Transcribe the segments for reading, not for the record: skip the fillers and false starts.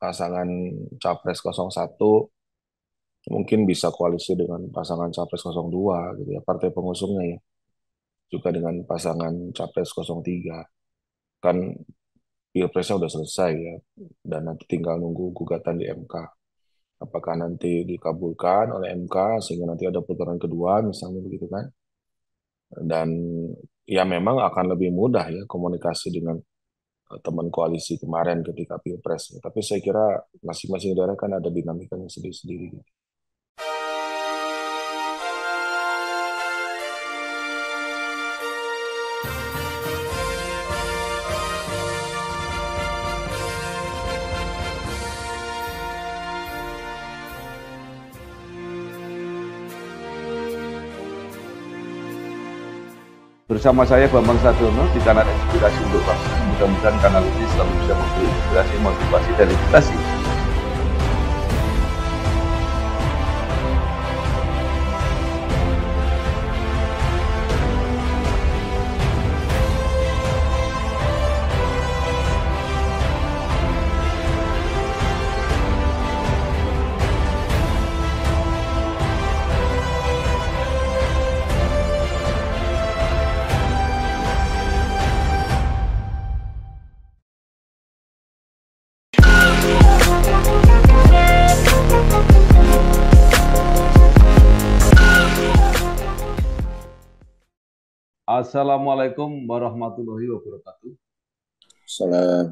pasangan Capres 01 mungkin bisa koalisi dengan pasangan Capres 02 gitu ya, partai pengusungnya ya, juga dengan pasangan Capres 03. Kan Pilpresnya udah selesai ya, dan nanti tinggal nunggu gugatan di MK. Apakah nanti dikabulkan oleh MK sehingga nanti ada putaran kedua misalnya begitu kan? Dan ya memang akan lebih mudah ya komunikasi dengan teman koalisi kemarin ketika Pilpres. Tapi saya kira masing-masing daerah kan ada dinamikanya sendiri-sendiri. Bersama saya Bambang Sadiono di kanal Inspirasi untuk Bangsa. Mudah-mudahan kanal ini selalu bisa memberi inspirasi, motivasi, dan edukasi. Assalamualaikum warahmatullahi wabarakatuh. Salam.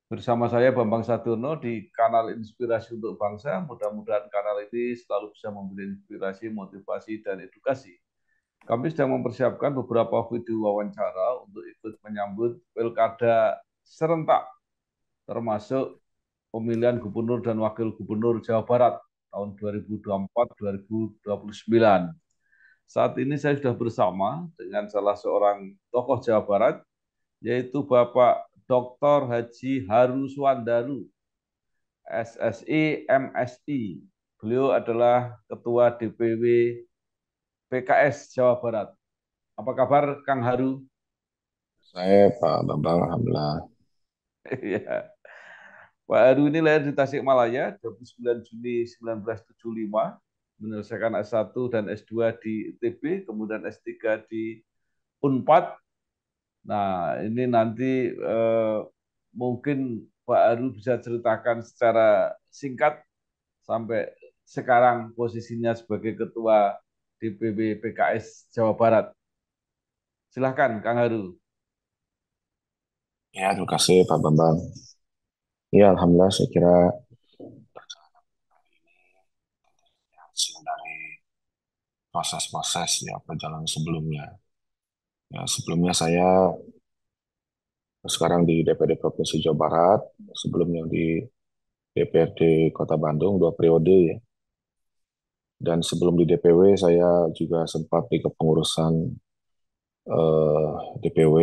Bersama saya Bambang Sadiono di kanal Inspirasi untuk Bangsa. Mudah-mudahan kanal ini selalu bisa memberi inspirasi, motivasi, dan edukasi. Kami sedang mempersiapkan beberapa video wawancara untuk ikut menyambut pilkada serentak, termasuk pemilihan gubernur dan wakil gubernur Jawa Barat tahun 2024-2029. Saat ini saya sudah bersama dengan salah seorang tokoh Jawa Barat, yaitu Bapak Dr. Haji Haru Suwandaru, SSI, MSI. Beliau adalah Ketua DPW PKS Jawa Barat. Apa kabar, Kang Haru? Saya Pak Bambang, Alhamdulillah. Ya. Pak Haru ini lahir di Tasikmalaya 29 Juni 1975, menyelesaikan S1 dan S2 di ITB, kemudian S3 di Unpad. Nah, ini nanti mungkin Pak Haru bisa ceritakan secara singkat sampai sekarang posisinya sebagai Ketua DPW PKS Jawa Barat. Silahkan, Kang Haru. Ya, terima kasih Pak Bambang. Ya, Alhamdulillah saya kira hasil dari proses-proses ya perjalanan sebelumnya. Ya, sebelumnya saya sekarang di DPD Provinsi Jawa Barat, sebelumnya di DPRD Kota Bandung 2 periode ya. Dan sebelum di DPW saya juga sempat di kepengurusan DPW,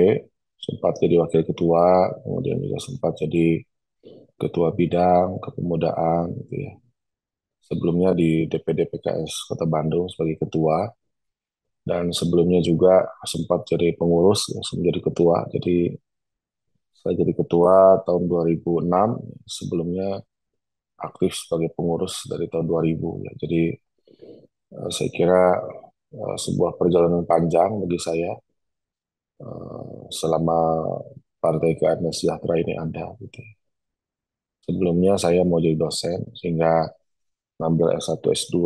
sempat jadi wakil ketua, kemudian juga sempat jadi ketua bidang kepemudaan gitu ya. Sebelumnya di DPD PKS Kota Bandung sebagai ketua, dan sebelumnya juga sempat jadi pengurus ya, sebelum jadi ketua. Jadi saya jadi ketua tahun 2006, sebelumnya aktif sebagai pengurus dari tahun 2000 ya. Jadi saya kira sebuah perjalanan panjang bagi saya selama Partai Keadilan Sejahtera ini ada gitu ya. Sebelumnya saya mau jadi dosen sehingga ngambil S1 S2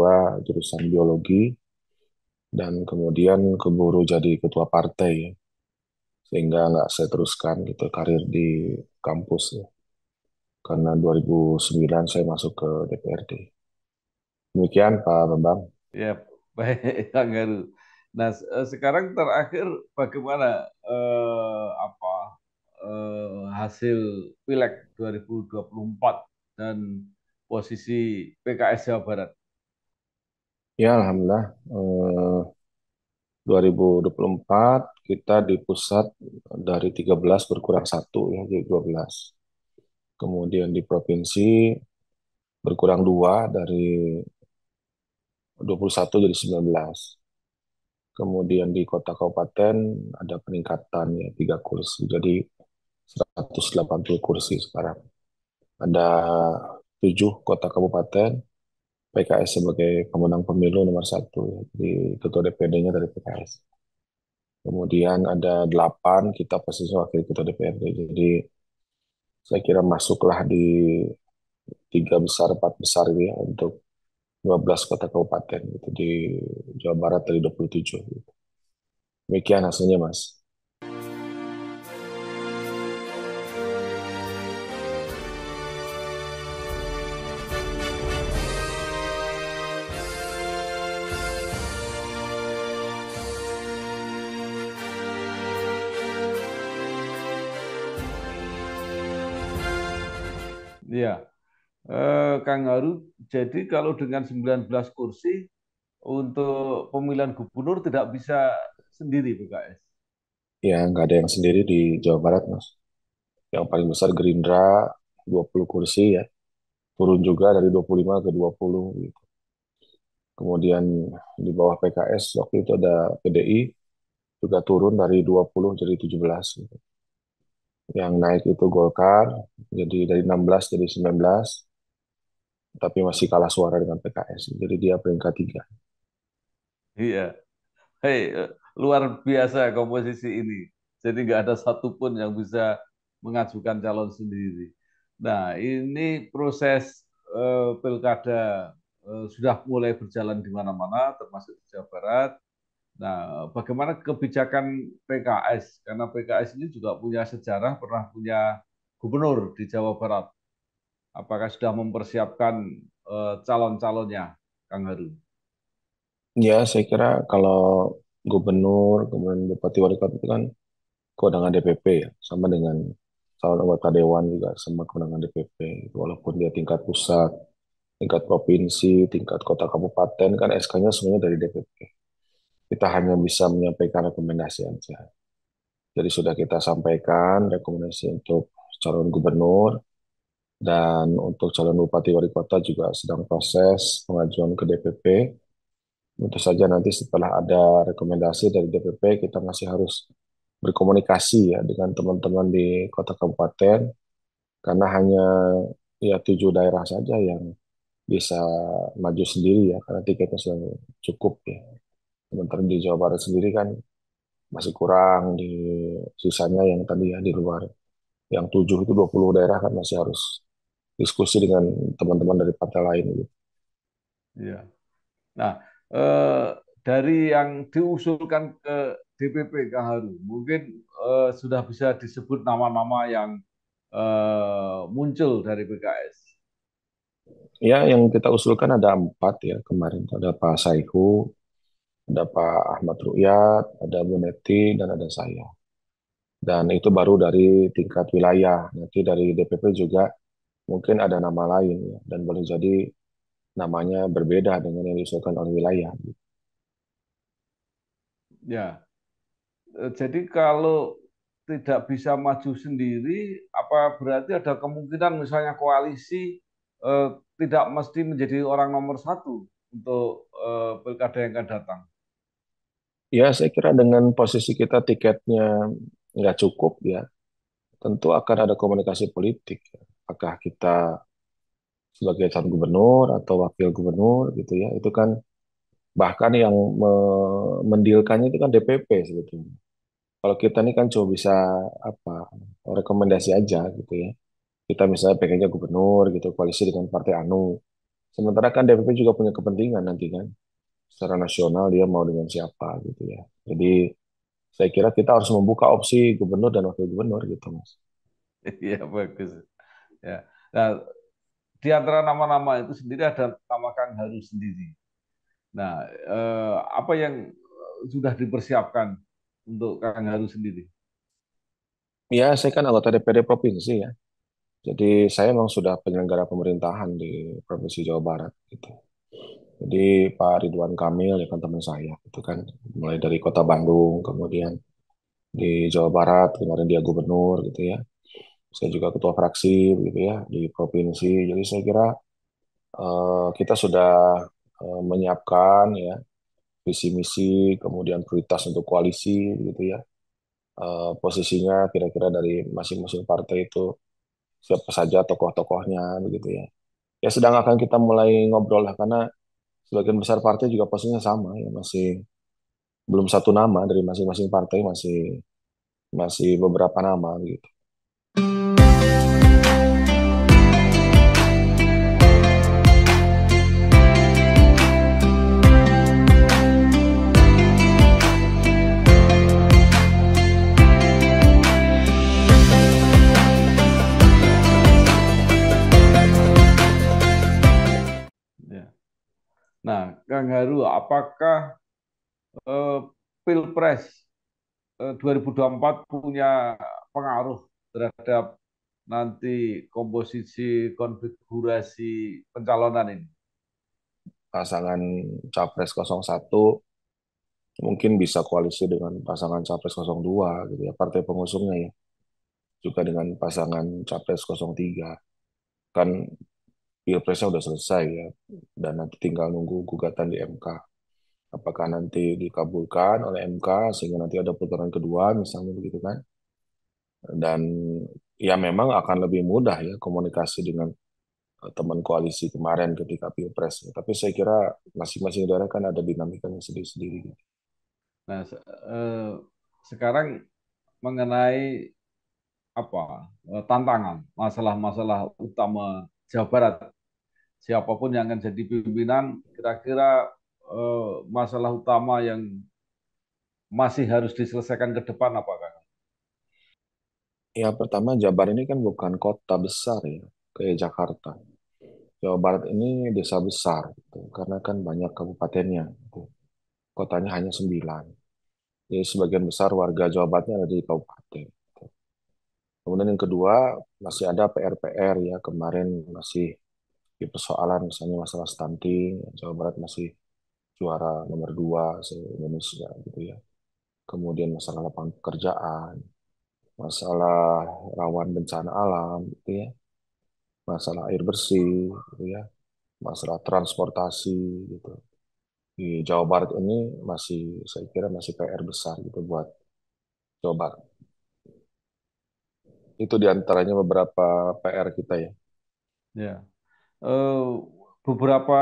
jurusan biologi, dan kemudian keburu jadi ketua partai ya. Sehingga nggak saya teruskan gitu karir di kampus ya. Karena 2009 saya masuk ke DPRD. Demikian Pak Bambang. Ya, baik, Kang Heru. Nah, sekarang terakhir bagaimana apa hasil Pileg 2024 dan posisi PKS Jawa Barat? Ya Alhamdulillah 2024 kita di pusat dari 13 berkurang satu ya jadi 12. Kemudian di provinsi berkurang dua dari 21 jadi 19. Kemudian di kota kabupaten ada peningkatan ya 3 kursi. Jadi 180 kursi sekarang. Ada 7 kota kabupaten, PKS sebagai pemenang pemilu nomor satu, ya. Jadi ketua DPD-nya dari PKS. Kemudian ada 8 kita posisi wakil ketua DPRD. Jadi saya kira masuklah di 3 besar, 4 besar gitu ya untuk 12 kota kabupaten gitu di Jawa Barat dari 27. Gitu. Demikian hasilnya, Mas. Iya, Kang Haru, jadi kalau dengan 19 kursi untuk pemilihan gubernur tidak bisa sendiri PKS. Ya, nggak ada yang sendiri di Jawa Barat, Mas. Yang paling besar Gerindra 20 kursi ya. Turun juga dari 25 ke 20 gitu. Kemudian di bawah PKS waktu itu ada PDI juga turun dari 20 jadi 17 gitu. Yang naik itu Golkar jadi dari 16 jadi 19 tapi masih kalah suara dengan PKS. Jadi dia peringkat 3. Iya, hei, luar biasa komposisi ini. Jadi nggak ada satupun yang bisa mengajukan calon sendiri. Nah, ini proses pilkada sudah mulai berjalan di mana-mana, termasuk di Jawa Barat. Nah, bagaimana kebijakan PKS? Karena PKS ini juga punya sejarah, pernah punya gubernur di Jawa Barat. Apakah sudah mempersiapkan calon-calonnya, Kang Haru? Ya, saya kira kalau gubernur, kemudian bupati wali kota itu kan kewenangan DPP ya, sama dengan calon anggota dewan juga sama kewenangan DPP. Walaupun dia tingkat pusat, tingkat provinsi, tingkat kota kabupaten kan SK-nya semuanya dari DPP. Kita hanya bisa menyampaikan rekomendasi aja. Jadi sudah kita sampaikan rekomendasi untuk calon gubernur dan untuk calon bupati wali kota juga sedang proses pengajuan ke DPP. Tentu saja nanti setelah ada rekomendasi dari DPP, kita masih harus berkomunikasi ya dengan teman-teman di kota kabupaten, karena hanya ya 7 daerah saja yang bisa maju sendiri ya, karena tiketnya sudah cukup ya. Sementara di Jawa Barat sendiri kan masih kurang di sisanya yang tadi ya di luar. Yang 7 itu 20 daerah kan masih harus diskusi dengan teman-teman dari partai lain gitu. Iya. Nah, eh, dari yang diusulkan ke DPP, Kang Haru, mungkin sudah bisa disebut nama-nama yang muncul dari PKS. Ya, yang kita usulkan ada 4 ya kemarin. Ada Pak Saihu, ada Pak Ahmad Rukyat, ada Bu Neti, dan ada saya. Dan itu baru dari tingkat wilayah. Nanti dari DPP juga mungkin ada nama lain ya. Dan boleh jadi namanya berbeda dengan yang diusulkan oleh wilayah. Ya, jadi kalau tidak bisa maju sendiri, apa berarti ada kemungkinan misalnya koalisi eh, tidak mesti menjadi orang nomor satu untuk pilkada yang akan datang? Ya, saya kira dengan posisi kita tiketnya nggak cukup ya, tentu akan ada komunikasi politik. Apakah kita sebagai calon gubernur atau wakil gubernur gitu ya, itu kan bahkan yang mendilkannya itu kan DPP sebetulnya. Kalau kita ini kan cuma bisa apa rekomendasi aja gitu ya. Kita misalnya pengennya gubernur gitu, koalisi dengan partai anu. Sementara kan DPP juga punya kepentingan nanti kan, secara nasional dia mau dengan siapa gitu ya. Jadi saya kira kita harus membuka opsi gubernur dan wakil gubernur gitu, Mas. Iya, bagus. Ya. Nah, di antara nama-nama itu sendiri ada nama Kang Haru sendiri. Nah, apa yang sudah dipersiapkan untuk Kang Haru sendiri? Ya, saya kan anggota DPD provinsi ya. Jadi saya memang sudah penyelenggara pemerintahan di Provinsi Jawa Barat gitu. Jadi Pak Ridwan Kamil ya kan teman saya itu kan mulai dari Kota Bandung, kemudian di Jawa Barat kemarin dia gubernur gitu ya. Saya juga ketua fraksi gitu ya di provinsi. Jadi saya kira kita sudah menyiapkan ya visi misi, kemudian prioritas untuk koalisi gitu ya. Posisinya kira-kira dari masing-masing partai itu siapa saja tokoh-tokohnya begitu ya. Ya sedang akan kita mulai ngobrol lah karena sebagian besar partai juga posisinya sama ya, masih belum satu nama dari masing-masing partai, masih masih beberapa nama gitu. Ya. Nah, Kang Haru, apakah eh, Pilpres 2024 punya pengaruh terhadap nanti komposisi konfigurasi pencalonan ini? Pasangan Capres 01 mungkin bisa koalisi dengan pasangan Capres 02 gitu ya, partai pengusungnya ya, juga dengan pasangan Capres 03. Kan Pilpresnya udah selesai ya, dan nanti tinggal nunggu gugatan di MK. Apakah nanti dikabulkan oleh MK sehingga nanti ada putaran kedua misalnya begitu kan? Dan ya memang akan lebih mudah ya komunikasi dengan teman koalisi kemarin ketika Pilpres. Tapi saya kira masing-masing daerah kan ada dinamikanya sendiri-sendiri. Nah, sekarang mengenai apa tantangan, masalah-masalah utama Jawa Barat. Siapapun yang akan jadi pimpinan, kira-kira masalah utama yang masih harus diselesaikan ke depan apa, Kang? Ya pertama Jabar ini kan bukan kota besar ya, kayak Jakarta. Jawa Barat ini desa besar, gitu, karena kan banyak kabupatennya. Gitu. Kotanya hanya 9. Jadi sebagian besar warga Jawa Baratnya ada di kabupaten. Gitu. Kemudian yang kedua, masih ada PR-PR ya. Kemarin masih di persoalan misalnya masalah stunting. Jawa Barat masih juara nomor 2 se-Indonesia gitu ya. Kemudian masalah lapangan pekerjaan, masalah rawan bencana alam gitu ya, masalah air bersih gitu ya, masalah transportasi gitu. Di Jawa Barat ini masih saya kira masih PR besar gitu buat Jawa Barat. Itu diantaranya beberapa PR kita ya. Ya, eh, beberapa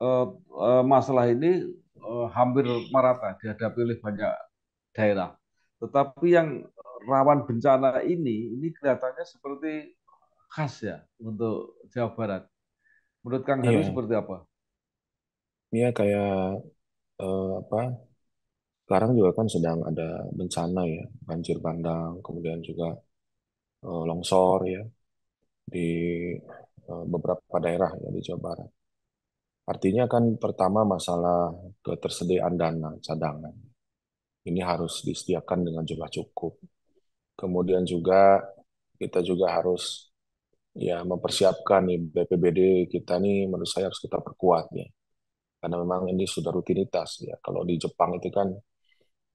eh, masalah ini hampir merata dihadapi oleh banyak daerah. Tetapi yang rawan bencana ini kelihatannya seperti khas ya untuk Jawa Barat. Menurut Kang Heru Iya, seperti apa? iya kayak apa? Sekarang juga kan sedang ada bencana ya, banjir bandang, kemudian juga longsor ya di beberapa daerah ya di Jawa Barat. Artinya kan pertama masalah ketersediaan dana cadangan. Ini harus disediakan dengan jumlah cukup. Kemudian juga kita juga harus ya mempersiapkan nih BPBD kita nih menurut saya harus kita perkuat ya. Karena memang ini sudah rutinitas ya. Kalau di Jepang itu kan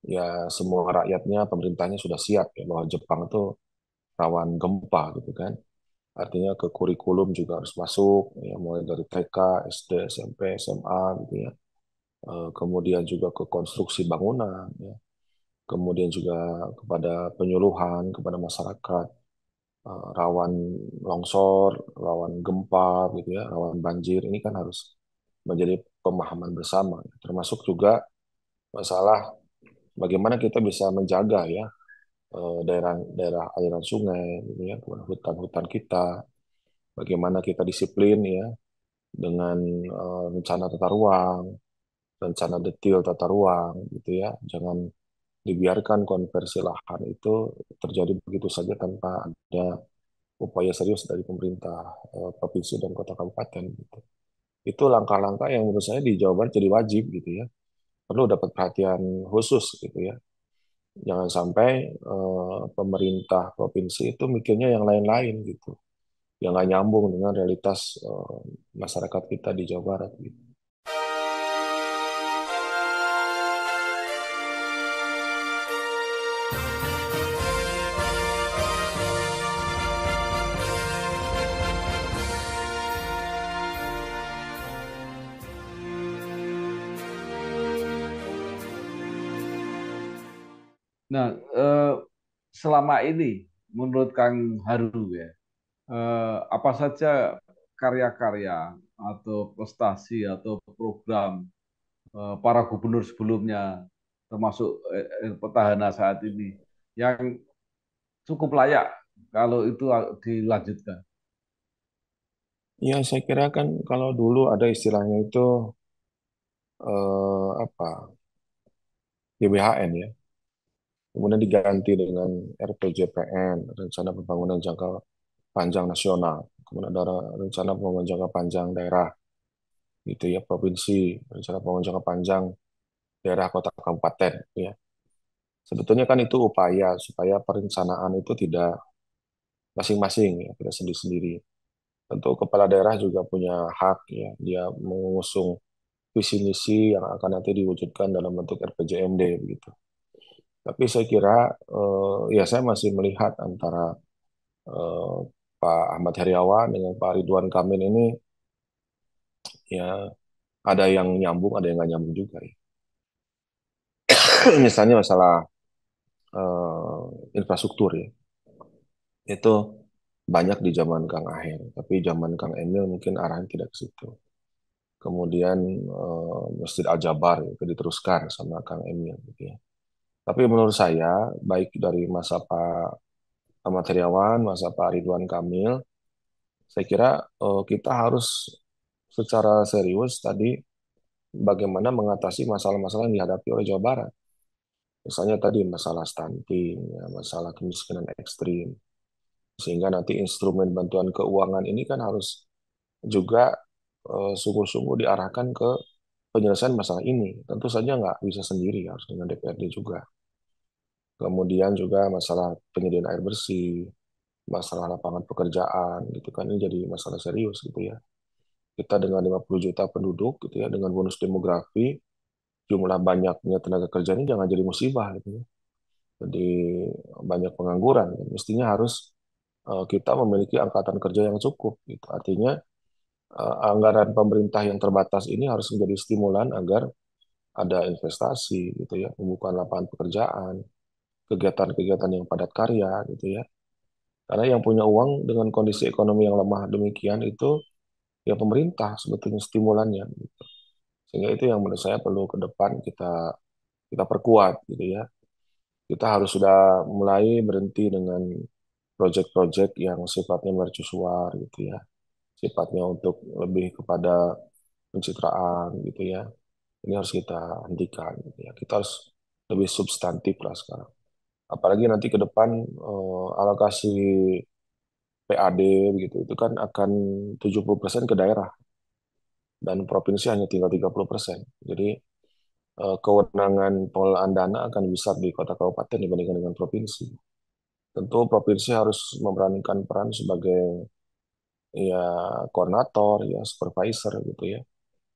ya semua rakyatnya pemerintahnya sudah siap ya bahwa Jepang itu rawan gempa gitu kan. Artinya ke kurikulum juga harus masuk ya mulai dari TK, SD, SMP, SMA gitu ya. Kemudian juga ke konstruksi bangunan ya. Kemudian juga kepada penyuluhan kepada masyarakat rawan longsor, rawan gempa gitu ya, rawan banjir ini kan harus menjadi pemahaman bersama. Termasuk juga masalah bagaimana kita bisa menjaga ya daerah-daerah aliran sungai gitu ya, hutan-hutan kita, bagaimana kita disiplin ya dengan rencana tata ruang, rencana detail tata ruang gitu ya. Jangan dibiarkan konversi lahan itu terjadi begitu saja tanpa ada upaya serius dari pemerintah provinsi dan kota kabupaten gitu. Itu langkah-langkah yang menurut saya di Jawa Barat jadi wajib gitu ya. Perlu dapat perhatian khusus gitu ya. Jangan sampai pemerintah provinsi itu mikirnya yang lain-lain gitu. Yang nggak nyambung dengan realitas masyarakat kita di Jawa Barat gitu. Nah, selama ini menurut Kang Haru ya, apa saja karya-karya atau prestasi atau program para gubernur sebelumnya, termasuk petahana saat ini, yang cukup layak kalau itu dilanjutkan. Ya, saya kira kan kalau dulu ada istilahnya itu apa GBHN ya, kemudian diganti dengan RPJPN, Rencana Pembangunan Jangka Panjang Nasional, kemudian ada Rencana Pembangunan Jangka Panjang Daerah, gitu ya, provinsi, Rencana Pembangunan Jangka Panjang Daerah Kota Kabupaten, ya. Sebetulnya kan itu upaya supaya perencanaan itu tidak masing-masing, ya, tidak sendiri-sendiri. Tentu kepala daerah juga punya hak, ya, dia mengusung visi misi yang akan nanti diwujudkan dalam bentuk RPJMD begitu. Tapi saya kira ya saya masih melihat antara eh, Pak Ahmad Heriawan dengan Pak Ridwan Kamil ini ya ada yang nyambung, ada yang nggak nyambung juga ya. Misalnya masalah infrastruktur ya, itu banyak di zaman Kang Aher, tapi zaman Kang Emil mungkin arahnya tidak ke situ. Kemudian Masjid Al-Jabar itu diteruskan sama Kang Emil gitu ya. Tapi menurut saya, baik dari masa Pak Ahmad Heriawan, masa Pak Ridwan Kamil, saya kira kita harus secara serius tadi bagaimana mengatasi masalah-masalah yang dihadapi oleh Jawa Barat. Misalnya tadi masalah stunting, ya, masalah kemiskinan ekstrim, sehingga nanti instrumen bantuan keuangan ini kan harus juga sungguh-sungguh diarahkan ke penyelesaian masalah ini. Tentu saja nggak bisa sendiri, harus dengan DPRD juga. Kemudian juga masalah penyediaan air bersih, masalah lapangan pekerjaan, gitu kan, ini jadi masalah serius gitu ya. Kita dengan 50 juta penduduk gitu ya, dengan bonus demografi, jumlah banyaknya tenaga kerja ini jangan jadi musibah gitu ya. Jadi banyak pengangguran. Mestinya harus kita memiliki angkatan kerja yang cukup gitu. Artinya anggaran pemerintah yang terbatas ini harus menjadi stimulan agar ada investasi gitu ya, pembukaan lapangan pekerjaan, kegiatan-kegiatan yang padat karya gitu ya. Karena yang punya uang dengan kondisi ekonomi yang lemah demikian itu ya pemerintah sebetulnya stimulannya. Sehingga itu yang menurut saya perlu ke depan kita kita perkuat gitu ya. Kita harus sudah mulai berhenti dengan proyek-proyek yang sifatnya mercusuar gitu ya. Sifatnya untuk lebih kepada pencitraan gitu ya. Ini harus kita hentikan gitu ya. Kita harus lebih substantif lah sekarang. Apalagi nanti ke depan alokasi PAD begitu itu kan akan 70% ke daerah dan provinsi hanya tinggal 30%. Jadi kewenangan pengelolaan dana akan besar di kota kabupaten dibandingkan dengan provinsi. Tentu provinsi harus memerankan peran sebagai ya koordinator, ya supervisor gitu ya.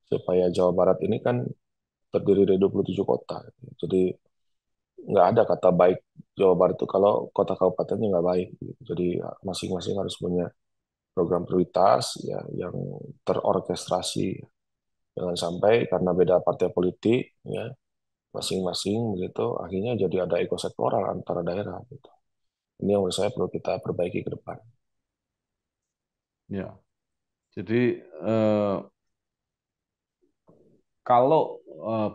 Supaya Jawa Barat ini kan terdiri dari 27 kota. Jadi nggak ada kata baik Jawa Barat itu kalau kota kabupatennya nggak baik. Jadi masing-masing harus punya program prioritas ya yang terorkestrasi. Jangan sampai karena beda partai politik ya masing-masing begitu akhirnya jadi ada ekosektoral antara daerah gitu. Ini yang menurut saya perlu kita perbaiki ke depan. Ya, jadi eh, kalau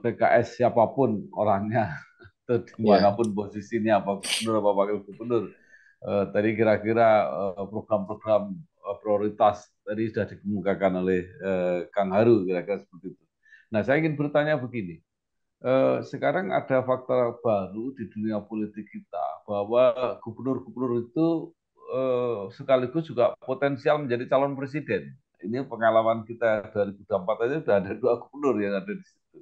PKS siapapun orangnya atau Ya, dimanapun posisinya, apa gubernur apa wakil gubernur, tadi kira-kira program-program prioritas tadi sudah dikemukakan oleh Kang Haru, kira-kira seperti itu. Nah, saya ingin bertanya begini. Sekarang ada fakta baru di dunia politik kita bahwa gubernur-gubernur itu sekaligus juga potensial menjadi calon presiden. Ini pengalaman kita 2024 aja sudah ada dua gubernur yang ada di situ.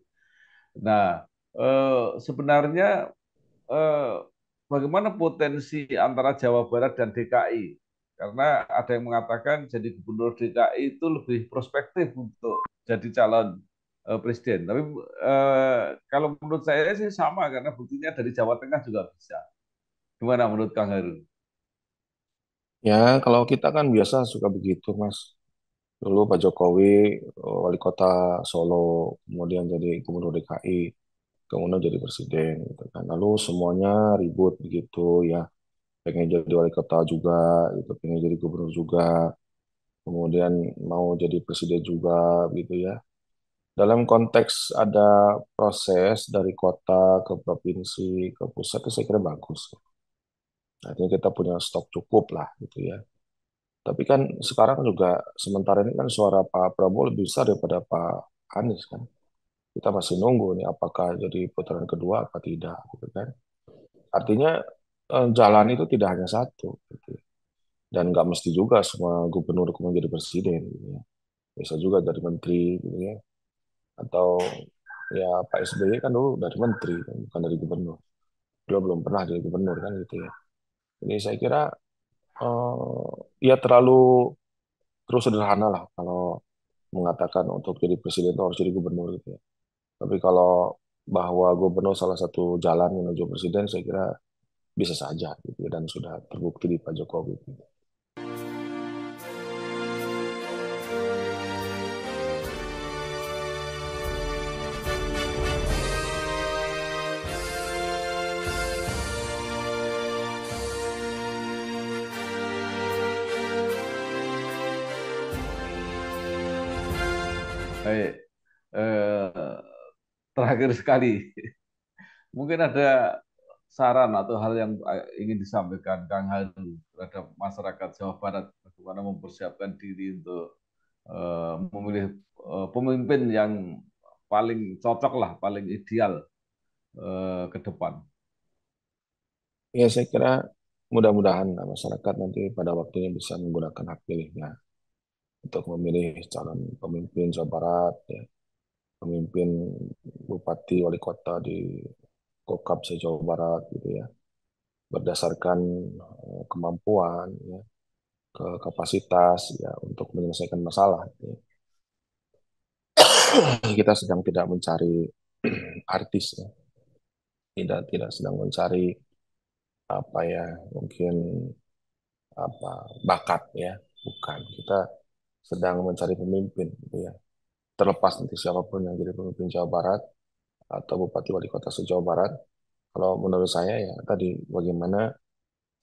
Nah, sebenarnya eh, bagaimana potensi antara Jawa Barat dan DKI? Karena ada yang mengatakan jadi gubernur DKI itu lebih prospektif untuk jadi calon presiden. Tapi kalau menurut saya sih sama karena buktinya dari Jawa Tengah juga bisa. Gimana menurut Kang Heru? ya kalau kita kan biasa suka begitu, Mas. Dulu Pak Jokowi wali kota Solo, kemudian jadi gubernur DKI, kemudian jadi presiden, gitu kan. Lalu semuanya ribut begitu ya. pengen jadi wali kota juga, gitu, pengen jadi gubernur juga, kemudian mau jadi presiden juga, gitu ya. Dalam konteks ada proses dari kota ke provinsi ke pusat itu saya kira bagus. Artinya kita punya stok cukup lah, gitu ya. Tapi kan sekarang juga sementara ini kan suara Pak Prabowo lebih besar daripada Pak Anies kan. Kita masih nunggu nih apakah jadi putaran kedua apa tidak, gitu kan. Artinya jalan itu tidak hanya satu, gitu ya. Dan nggak mesti juga semua gubernur kemudian jadi presiden, gitu ya. Bisa juga dari menteri, gitu ya. Atau ya Pak SBY kan dulu dari menteri, kan, bukan dari gubernur. Beliau belum pernah jadi gubernur kan gitu ya. Jadi saya kira ya terlalu terus sederhana lah kalau mengatakan untuk jadi presiden itu harus jadi gubernur gitu ya. Tapi kalau bahwa gubernur salah satu jalan menuju presiden, saya kira bisa saja gitu ya, dan sudah terbukti di Pak Jokowi. Gitu. Baik, terakhir sekali, mungkin ada saran atau hal yang ingin disampaikan Kang Haru terhadap masyarakat Jawa Barat, bagaimana mempersiapkan diri untuk memilih pemimpin yang paling cocok lah, paling ideal ke depan. Ya saya kira mudah-mudahan masyarakat nanti pada waktunya bisa menggunakan hak pilihnya untuk memilih calon pemimpin Jawa Barat, ya, pemimpin bupati wali kota di Kokap se-Jawa Barat gitu ya, berdasarkan kemampuan, ya, ke kapasitas ya untuk menyelesaikan masalah. Gitu ya. Kita sedang tidak mencari artis, ya. Tidak sedang mencari apa ya mungkin apa bakat ya, bukan. Kita sedang mencari pemimpin, gitu ya. Terlepas nanti siapapun yang jadi pemimpin Jawa Barat atau bupati wali kota se-Jawa Barat, kalau menurut saya ya tadi bagaimana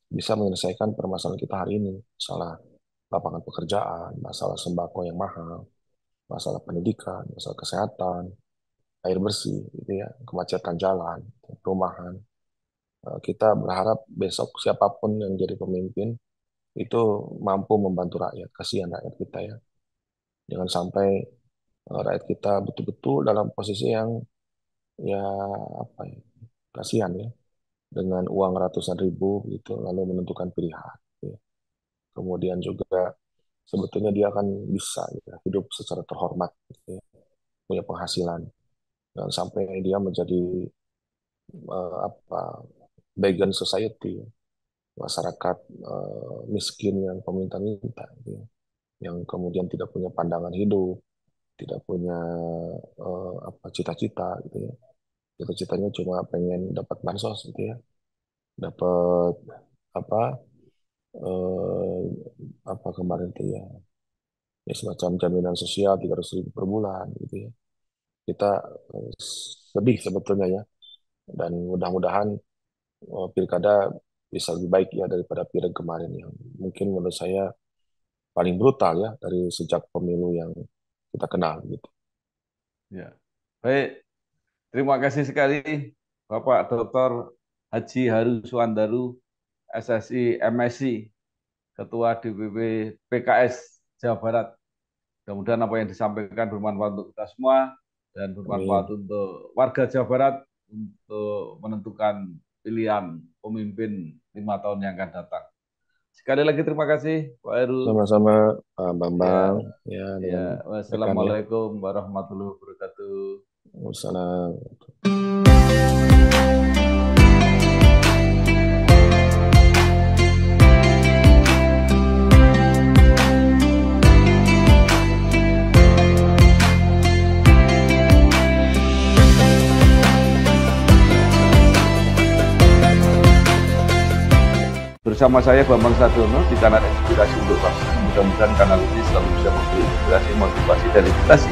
bisa menyelesaikan permasalahan kita hari ini, masalah lapangan pekerjaan, masalah sembako yang mahal, masalah pendidikan, masalah kesehatan, air bersih, gitu ya, kemacetan jalan, perumahan. Kita berharap besok siapapun yang jadi pemimpin itu mampu membantu rakyat, kasihan rakyat kita ya. Jangan sampai rakyat kita betul-betul dalam posisi yang ya apa ya, kasihan ya, dengan uang ratusan ribu gitu, lalu menentukan pilihan. Gitu ya. Kemudian juga sebetulnya dia akan bisa gitu, ya, hidup secara terhormat, gitu ya, punya penghasilan. Jangan sampai dia menjadi apa begging society, masyarakat miskin yang peminta-minta, gitu ya, yang kemudian tidak punya pandangan hidup, tidak punya apa cita-cita, gitu ya. Cita-citanya cuma pengen dapat bansos, gitu ya, dapat apa eh, apa kemarin itu ya, ya semacam jaminan sosial 300 ribu per bulan, gitu ya. Kita eh, sedih sebetulnya ya, dan mudah-mudahan pilkada bisa lebih baik ya daripada pileg kemarin yang mungkin menurut saya paling brutal ya dari sejak pemilu yang kita kenal gitu. Ya. Baik, terima kasih sekali Bapak Dr. Haji Haru Suandaru, SSI MSI, Ketua DPP PKS Jawa Barat. Mudah-mudahan apa yang disampaikan bermanfaat untuk kita semua dan bermanfaat Amin. untuk warga Jawa Barat untuk menentukan pilihan pemimpin 5 tahun yang akan datang. Sekali lagi terima kasih Pak Heru. Sama-sama Pak Bambang Ya, ya dengan ya. rekan ya. Wassalamualaikum warahmatullahi wabarakatuh. Wassalamualaikum. Bersama saya Bambang Sadono di kanal Inspirasi untuk Bangsa. Mudah-mudahan kanal ini selalu bisa memberi inspirasi, motivasi, dan edukasi